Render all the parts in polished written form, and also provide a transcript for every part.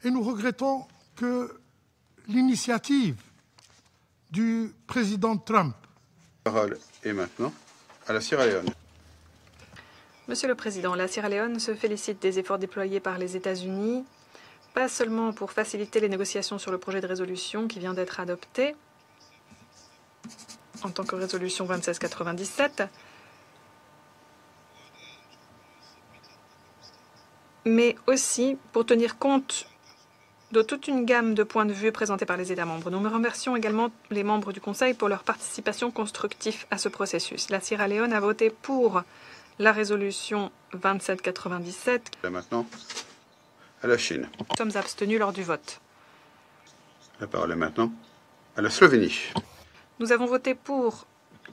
Et nous regrettons que l'initiative du président Trump. La parole est maintenant à la Sierra Leone. Monsieur le Président, la Sierra Leone se félicite des efforts déployés par les États-Unis, pas seulement pour faciliter les négociations sur le projet de résolution qui vient d'être adopté en tant que résolution 2697, mais aussi pour tenir compte de toute une gamme de points de vue présentés par les États membres. Nous remercions également les membres du Conseil pour leur participation constructive à ce processus. La Sierra Leone a voté pour la résolution 2797. Maintenant, à la Chine. Nous sommes abstenus lors du vote. La parole est maintenant à la Slovénie. Nous avons voté pour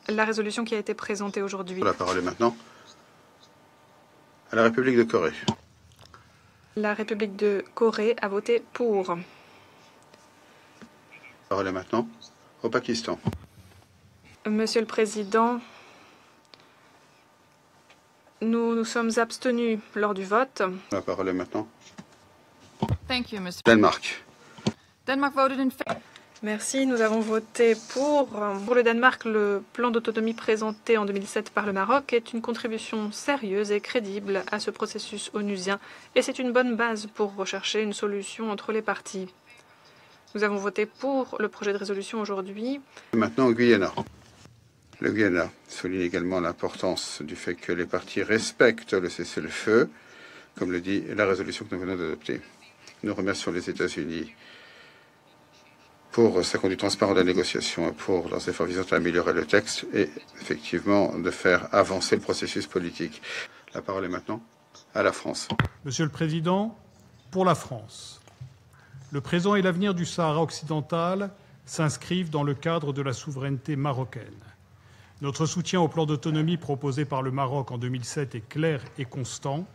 la résolution qui a été présentée aujourd'hui. La parole est maintenant à la République de Corée. La République de Corée a voté pour. La parole est maintenant au Pakistan. Monsieur le Président, nous nous sommes abstenus lors du vote. La parole est maintenant Thank you, Mr. Danemark. Denmark voted in favor. Merci, nous avons voté pour. Pour le Danemark, le plan d'autonomie présenté en 2007 par le Maroc est une contribution sérieuse et crédible à ce processus onusien et c'est une bonne base pour rechercher une solution entre les parties. Nous avons voté pour le projet de résolution aujourd'hui. Maintenant au Guyana. Le Guyana souligne également l'importance du fait que les parties respectent le cessez-le-feu, comme le dit la résolution que nous venons d'adopter. Nous remercions les États-Unis pour sa conduite transparente de la négociation et pour leurs efforts visant à améliorer le texte et effectivement de faire avancer le processus politique. La parole est maintenant à la France. Monsieur le Président, pour la France, le présent et l'avenir du Sahara occidental s'inscrivent dans le cadre de la souveraineté marocaine. Notre soutien au plan d'autonomie proposé par le Maroc en 2007 est clair et constant.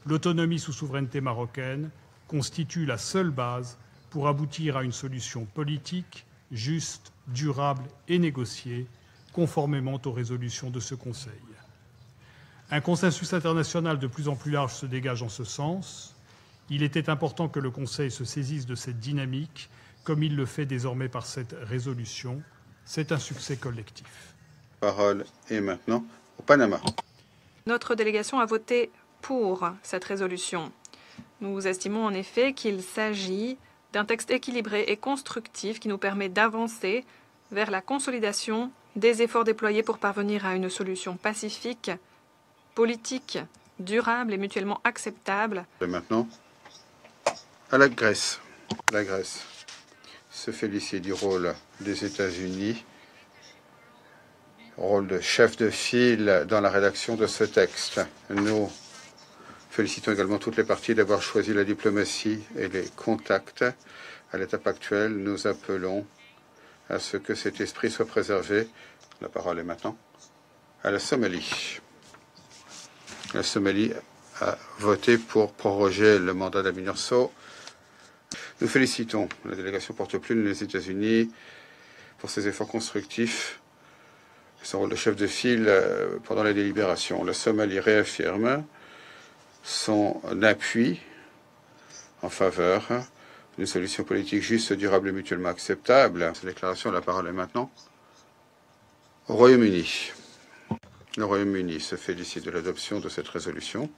L'autonomie sous souveraineté marocaine constitue la seule base pour aboutir à une solution politique, juste, durable et négociée, conformément aux résolutions de ce Conseil. Un consensus international de plus en plus large se dégage en ce sens. Il était important que le Conseil se saisisse de cette dynamique, comme il le fait désormais par cette résolution. C'est un succès collectif. La parole est maintenant au Panama. Notre délégation a voté pour cette résolution. Nous estimons en effet qu'il s'agit d'un texte équilibré et constructif qui nous permet d'avancer vers la consolidation des efforts déployés pour parvenir à une solution pacifique, politique, durable et mutuellement acceptable. Et maintenant, à la Grèce. La Grèce se félicite du rôle des États-Unis, rôle de chef de file dans la rédaction de ce texte. Nous félicitons également toutes les parties d'avoir choisi la diplomatie et les contacts. À l'étape actuelle, nous appelons à ce que cet esprit soit préservé. La parole est maintenant à la Somalie. La Somalie a voté pour proroger le mandat d'Amir Sow. Nous félicitons la délégation porte-plume des États-Unis pour ses efforts constructifs et son rôle de chef de file pendant les délibérations. La Somalie réaffirme son appui en faveur d'une solution politique juste, durable et mutuellement acceptable. Cette déclaration, la parole est maintenant au Royaume-Uni. Le Royaume-Uni se félicite de l'adoption de cette résolution.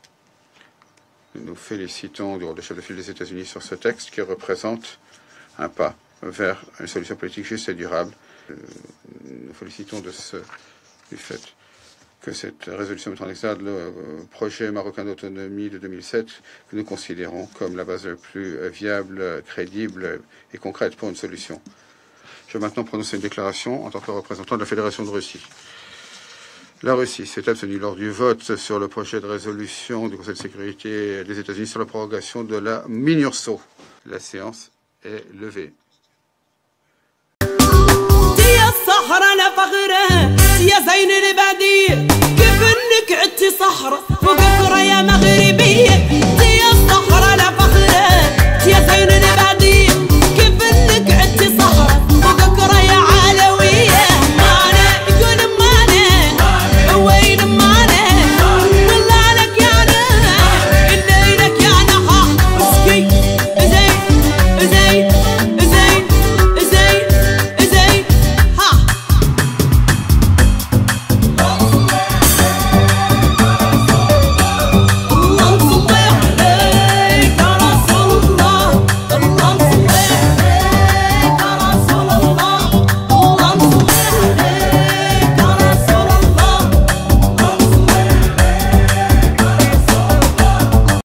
Nous félicitons du rôle de chef de file des États-Unis sur ce texte qui représente un pas vers une solution politique juste et durable. Nous félicitons du fait que cette résolution met en exergue le projet marocain d'autonomie de 2007 que nous considérons comme la base la plus viable, crédible et concrète pour une solution. Je vais maintenant prononcer une déclaration en tant que représentant de la Fédération de Russie. La Russie s'est abstenue lors du vote sur le projet de résolution du Conseil de sécurité des États-Unis sur la prorogation de la MINURSO. La séance est levée. يا زين البديع كيف انك عدتي صحرا وقفرة يا مغربية